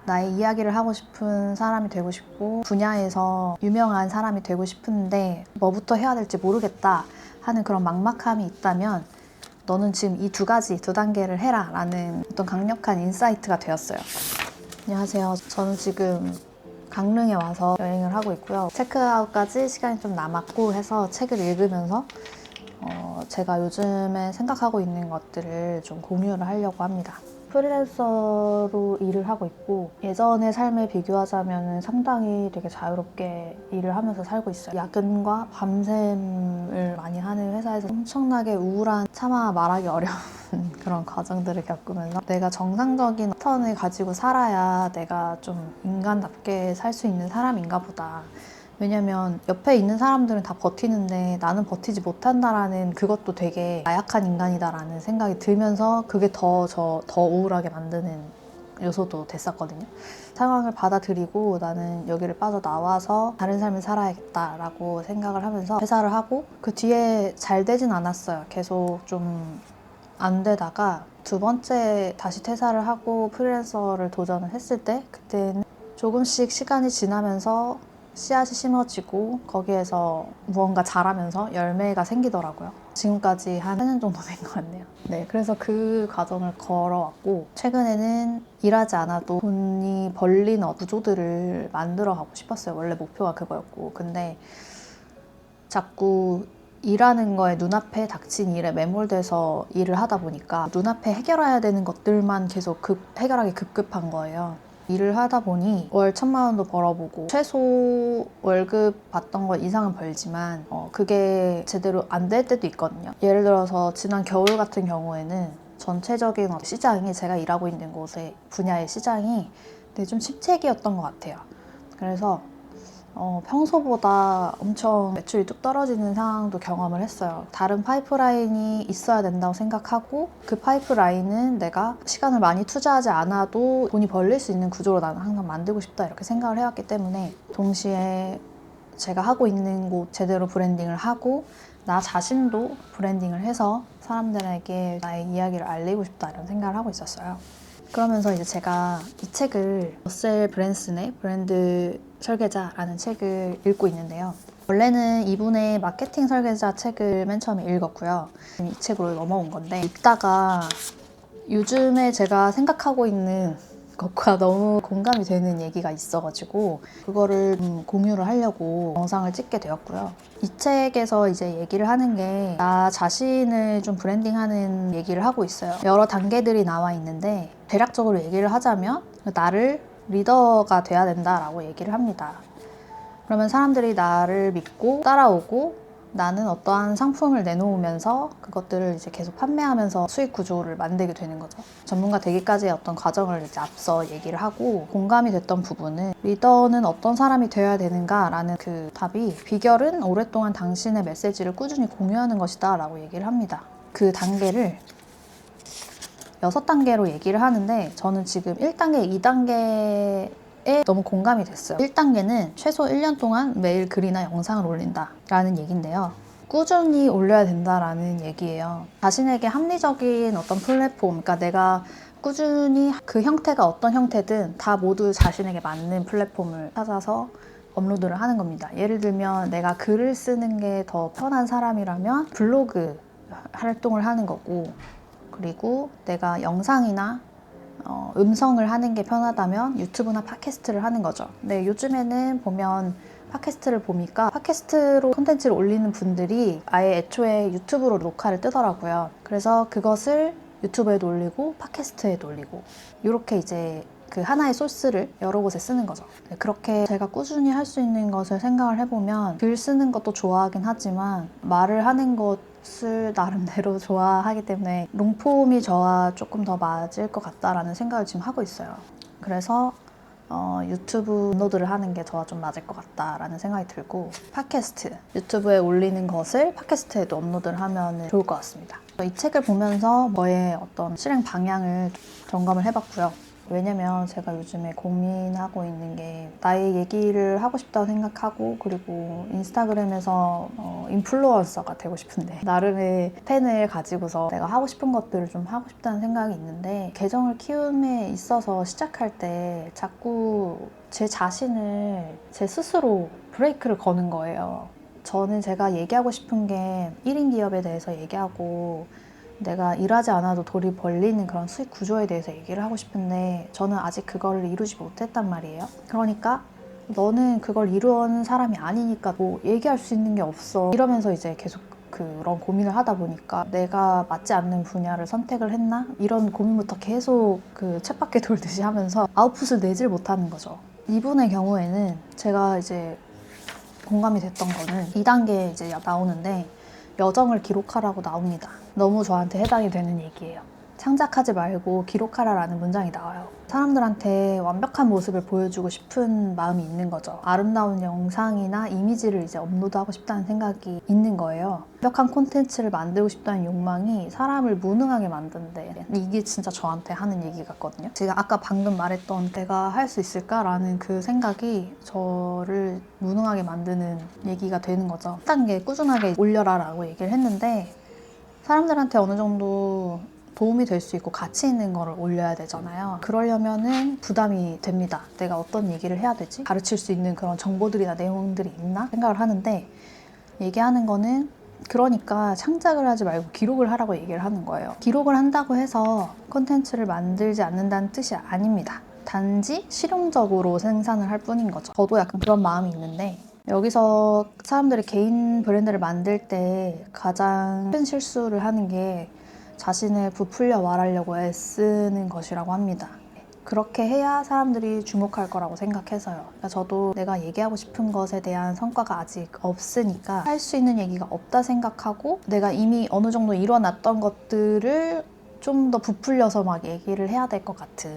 나의 이야기를 하고 싶은 사람이 되고 싶고 분야에서 유명한 사람이 되고 싶은데 뭐부터 해야 될지 모르겠다 하는 그런 막막함이 있다면 너는 지금 이 두 단계를 해라 라는 어떤 강력한 인사이트가 되었어요. 안녕하세요. 저는 지금 강릉에 와서 여행을 하고 있고요. 체크아웃까지 시간이 좀 남았고 해서 책을 읽으면서 제가 요즘에 생각하고 있는 것들을 좀 공유를 하려고 합니다. 프리랜서로 일을 하고 있고 예전의 삶에 비교하자면 상당히 되게 자유롭게 일을 하면서 살고 있어요. 야근과 밤샘을 많이 하는 회사에서 엄청나게 우울한, 차마 말하기 어려운 그런 과정들을 겪으면서 내가 정상적인 패턴을 가지고 살아야 내가 좀 인간답게 살 수 있는 사람인가 보다. 왜냐면 옆에 있는 사람들은 다 버티는데 나는 버티지 못한다라는 그것도 되게 나약한 인간이다라는 생각이 들면서 그게 더 우울하게 만드는 요소도 됐었거든요. 상황을 받아들이고 나는 여기를 빠져나와서 다른 삶을 살아야겠다라고 생각을 하면서 퇴사를 하고 그 뒤에 잘 되진 않았어요. 계속 좀 안 되다가 두 번째 다시 퇴사를 하고 프리랜서를 도전을 했을 때 그때는 조금씩 시간이 지나면서 씨앗이 심어지고 거기에서 무언가 자라면서 열매가 생기더라고요. 지금까지 한 4년 정도 된 것 같네요. 네, 그래서 그 과정을 걸어왔고 최근에는 일하지 않아도 돈이 벌리는 구조들을 만들어 가고 싶었어요. 원래 목표가 그거였고 근데 자꾸 일하는 거에 눈앞에 닥친 일에 매몰돼서 일을 하다 보니까 눈앞에 해결해야 되는 것들만 계속 해결하기 급급한 거예요. 일을 하다 보니 월 1,000만 원도 벌어보고 최소 월급 받던 것 이상은 벌지만 그게 제대로 안 될 때도 있거든요. 예를 들어서 지난 겨울 같은 경우에는 전체적인 시장이 제가 일하고 있는 곳의 분야의 시장이 되게 좀 침체기였던 것 같아요. 그래서 평소보다 엄청 매출이 뚝 떨어지는 상황도 경험을 했어요. 다른 파이프라인이 있어야 된다고 생각하고 그 파이프라인은 내가 시간을 많이 투자하지 않아도 돈이 벌릴 수 있는 구조로 나는 항상 만들고 싶다 이렇게 생각을 해왔기 때문에 동시에 제가 하고 있는 곳 제대로 브랜딩을 하고 나 자신도 브랜딩을 해서 사람들에게 나의 이야기를 알리고 싶다 이런 생각을 하고 있었어요. 그러면서 이제 제가 이 책을 러셀 브랜슨의 브랜드 설계자라는 책을 읽고 있는데요. 원래는 이분의 마케팅 설계자 책을 맨 처음에 읽었고요. 이 책으로 넘어온 건데 읽다가 요즘에 제가 생각하고 있는 것과 너무 공감이 되는 얘기가 있어가지고 그거를 공유를 하려고 영상을 찍게 되었고요. 이 책에서 이제 얘기를 하는 게 나 자신을 좀 브랜딩하는 얘기를 하고 있어요. 여러 단계들이 나와 있는데 대략적으로 얘기를 하자면 나를 리더가 돼야 된다라고 얘기를 합니다. 그러면 사람들이 나를 믿고 따라오고 나는 어떠한 상품을 내놓으면서 그것들을 이제 계속 판매하면서 수익 구조를 만들게 되는 거죠. 전문가 되기까지의 어떤 과정을 이제 앞서 얘기를 하고 공감이 됐던 부분은 리더는 어떤 사람이 되어야 되는가라는 그 답이 비결은 오랫동안 당신의 메시지를 꾸준히 공유하는 것이다 라고 얘기를 합니다. 그 단계를 6단계로 얘기를 하는데 저는 지금 1단계, 2단계 너무 공감이 됐어요. 1단계는 최소 1년 동안 매일 글이나 영상을 올린다 라는 얘기인데요. 꾸준히 올려야 된다라는 얘기예요. 자신에게 합리적인 어떤 플랫폼, 그러니까 내가 꾸준히 그 형태가 어떤 형태든 다 모두 자신에게 맞는 플랫폼을 찾아서 업로드를 하는 겁니다. 예를 들면 내가 글을 쓰는 게 더 편한 사람이라면 블로그 활동을 하는 거고 그리고 내가 영상이나 음성을 하는 게 편하다면 유튜브나 팟캐스트를 하는 거죠. 근데 요즘에는 보면 팟캐스트를 보니까 팟캐스트로 콘텐츠를 올리는 분들이 아예 애초에 유튜브로 녹화를 뜨더라고요. 그래서 그것을 유튜브에도 올리고 팟캐스트에도 올리고 이렇게 이제 그 하나의 소스를 여러 곳에 쓰는 거죠. 그렇게 제가 꾸준히 할 수 있는 것을 생각을 해보면 글 쓰는 것도 좋아하긴 하지만 말을 하는 것을 나름대로 좋아하기 때문에 롱폼이 저와 조금 더 맞을 것 같다라는 생각을 지금 하고 있어요. 그래서 유튜브 업로드를 하는 게 저와 좀 맞을 것 같다라는 생각이 들고 팟캐스트, 유튜브에 올리는 것을 팟캐스트에도 업로드를 하면 좋을 것 같습니다. 이 책을 보면서 저의 어떤 실행 방향을 점검을 해봤고요. 왜냐면 제가 요즘에 고민하고 있는 게 나의 얘기를 하고 싶다고 생각하고, 그리고 인스타그램에서 인플루언서가 되고 싶은데 나름의 팬을 가지고서 내가 하고 싶은 것들을 좀 하고 싶다는 생각이 있는데, 계정을 키움에 있어서 시작할 때 자꾸 제 자신을 제 스스로 브레이크를 거는 거예요. 저는 제가 얘기하고 싶은 게 1인 기업에 대해서 얘기하고, 내가 일하지 않아도 돈이 벌리는 그런 수익 구조에 대해서 얘기를 하고 싶은데, 저는 아직 그걸 이루지 못했단 말이에요. 그러니까 너는 그걸 이루는 사람이 아니니까 뭐 얘기할 수 있는 게 없어, 이러면서 이제 계속 그런 고민을 하다 보니까 내가 맞지 않는 분야를 선택을 했나? 이런 고민부터 계속 그 쳇바퀴 돌듯이 하면서 아웃풋을 내질 못하는 거죠. 이분의 경우에는 제가 이제 공감이 됐던 거는 2단계 이제 나오는데, 여정을 기록하라고 나옵니다. 너무 저한테 해당이 되는 얘기예요. 창작하지 말고 기록하라라는 문장이 나와요. 사람들한테 완벽한 모습을 보여주고 싶은 마음이 있는 거죠. 아름다운 영상이나 이미지를 이제 업로드하고 싶다는 생각이 있는 거예요. 완벽한 콘텐츠를 만들고 싶다는 욕망이 사람을 무능하게 만든대. 이게 진짜 저한테 하는 얘기 같거든요. 제가 아까 방금 말했던 내가 할 수 있을까라는 그 생각이 저를 무능하게 만드는 얘기가 되는 거죠. 1단계 꾸준하게 올려라라고 얘기를 했는데, 사람들한테 어느 정도 도움이 될 수 있고 가치 있는 거를 올려야 되잖아요. 그러려면은 부담이 됩니다. 내가 어떤 얘기를 해야 되지? 가르칠 수 있는 그런 정보들이나 내용들이 있나? 생각을 하는데, 얘기하는 거는 그러니까 창작을 하지 말고 기록을 하라고 얘기를 하는 거예요. 기록을 한다고 해서 콘텐츠를 만들지 않는다는 뜻이 아닙니다. 단지 실용적으로 생산을 할 뿐인 거죠. 저도 약간 그런 마음이 있는데, 여기서 사람들이 개인 브랜드를 만들 때 가장 큰 실수를 하는 게 자신을 부풀려 말하려고 애쓰는 것이라고 합니다. 그렇게 해야 사람들이 주목할 거라고 생각해서요. 그러니까 저도 내가 얘기하고 싶은 것에 대한 성과가 아직 없으니까 할 수 있는 얘기가 없다 생각하고, 내가 이미 어느 정도 이뤄놨던 것들을 좀 더 부풀려서 막 얘기를 해야 될 것 같은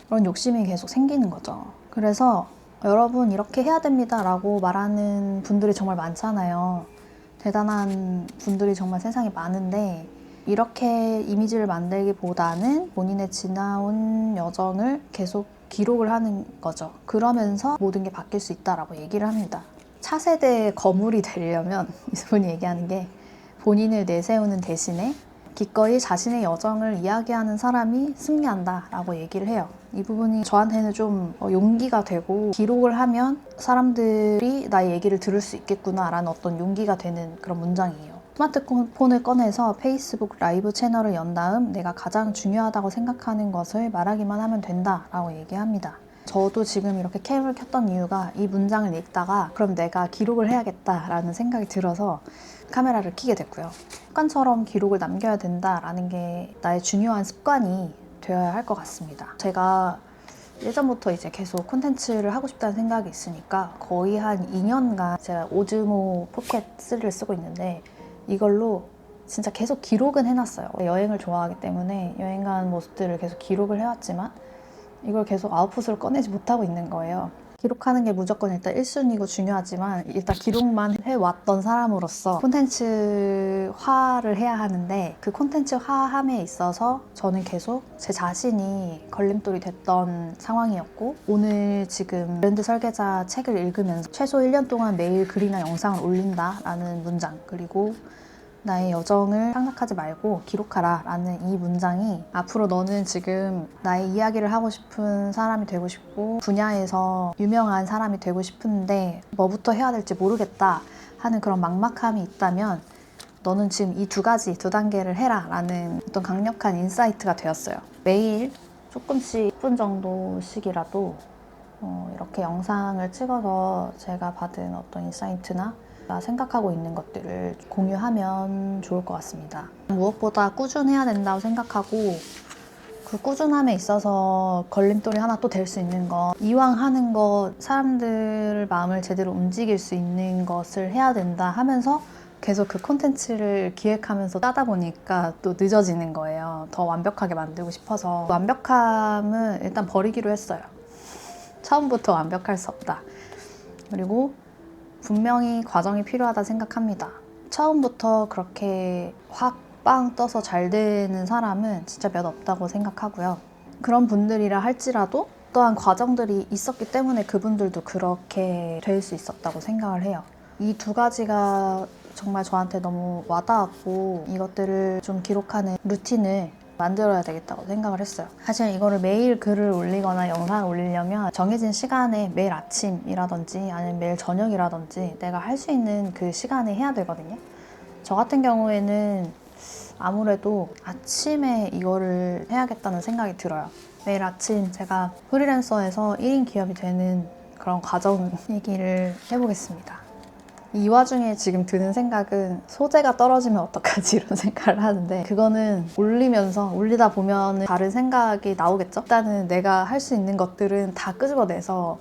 그런 욕심이 계속 생기는 거죠. 그래서 여러분 이렇게 해야 됩니다 라고 말하는 분들이 정말 많잖아요. 대단한 분들이 정말 세상에 많은데, 이렇게 이미지를 만들기보다는 본인의 지나온 여정을 계속 기록을 하는 거죠. 그러면서 모든 게 바뀔 수 있다라고 얘기를 합니다. 차세대의 거물이 되려면 이분이 얘기하는 게, 본인을 내세우는 대신에 기꺼이 자신의 여정을 이야기하는 사람이 승리한다 라고 얘기를 해요. 이 부분이 저한테는 좀 용기가 되고, 기록을 하면 사람들이 나의 얘기를 들을 수 있겠구나 라는 어떤 용기가 되는 그런 문장이에요. 스마트폰을 꺼내서 페이스북 라이브 채널을 연 다음 내가 가장 중요하다고 생각하는 것을 말하기만 하면 된다 라고 얘기합니다. 저도 지금 이렇게 캠을 켰던 이유가 이 문장을 읽다가 그럼 내가 기록을 해야겠다라는 생각이 들어서 카메라를 켜게 됐고요. 습관처럼 기록을 남겨야 된다라는 게 나의 중요한 습관이 되어야 할 것 같습니다. 제가 예전부터 이제 계속 콘텐츠를 하고 싶다는 생각이 있으니까 거의 한 2년간 제가 오즈모 포켓 3를 쓰고 있는데, 이걸로 진짜 계속 기록은 해놨어요. 여행을 좋아하기 때문에 여행 가는 모습들을 계속 기록을 해왔지만 이걸 계속 아웃풋으로 꺼내지 못하고 있는 거예요. 기록하는 게 무조건 일단 1순위고 중요하지만, 일단 기록만 해왔던 사람으로서 콘텐츠화를 해야 하는데, 그 콘텐츠화함에 있어서 저는 계속 제 자신이 걸림돌이 됐던 상황이었고, 오늘 지금 브랜드 설계자 책을 읽으면서 최소 1년 동안 매일 글이나 영상을 올린다라는 문장, 그리고 나의 여정을 생각하지 말고 기록하라 라는 이 문장이, 앞으로 너는 지금 나의 이야기를 하고 싶은 사람이 되고 싶고 분야에서 유명한 사람이 되고 싶은데 뭐부터 해야 될지 모르겠다 하는 그런 막막함이 있다면, 너는 지금 이 두 단계를 해라 라는 어떤 강력한 인사이트가 되었어요. 매일 조금씩 10분 정도씩이라도 이렇게 영상을 찍어서 제가 받은 어떤 인사이트나 생각하고 있는 것들을 공유하면 좋을 것 같습니다. 무엇보다 꾸준해야 된다고 생각하고, 그 꾸준함에 있어서 걸림돌이 하나 또 될 수 있는 거, 이왕 하는 거 사람들 마음을 제대로 움직일 수 있는 것을 해야 된다 하면서 계속 그 콘텐츠를 기획하면서 짜다 보니까 또 늦어지는 거예요. 더 완벽하게 만들고 싶어서. 완벽함은 일단 버리기로 했어요. 처음부터 완벽할 수 없다. 그리고 분명히 과정이 필요하다 생각합니다. 처음부터 그렇게 확 빵 떠서 잘 되는 사람은 진짜 몇 없다고 생각하고요. 그런 분들이라 할지라도 또한 과정들이 있었기 때문에 그분들도 그렇게 될 수 있었다고 생각을 해요. 이 두 가지가 정말 저한테 너무 와닿았고 이것들을 좀 기록하는 루틴을 만들어야 되겠다고 생각을 했어요. 사실 이거를 매일 글을 올리거나 영상을 올리려면 정해진 시간에 매일 아침이라든지 아니면 매일 저녁이라든지 내가 할 수 있는 그 시간에 해야 되거든요. 저 같은 경우에는 아무래도 아침에 이거를 해야겠다는 생각이 들어요. 매일 아침 제가 프리랜서에서 1인 기업이 되는 그런 과정 얘기를 해보겠습니다. 이 와중에 지금 드는 생각은 소재가 떨어지면 어떡하지 이런 생각을 하는데 그거는 올리다 보면 다른 생각이 나오겠죠? 일단은 내가 할 수 있는 것들은 다 끄집어내서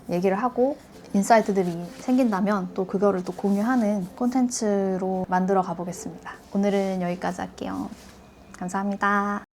얘기를 하고 인사이트들이 생긴다면 또 그거를 또 공유하는 콘텐츠로 만들어 가보겠습니다. 오늘은 여기까지 할게요. 감사합니다.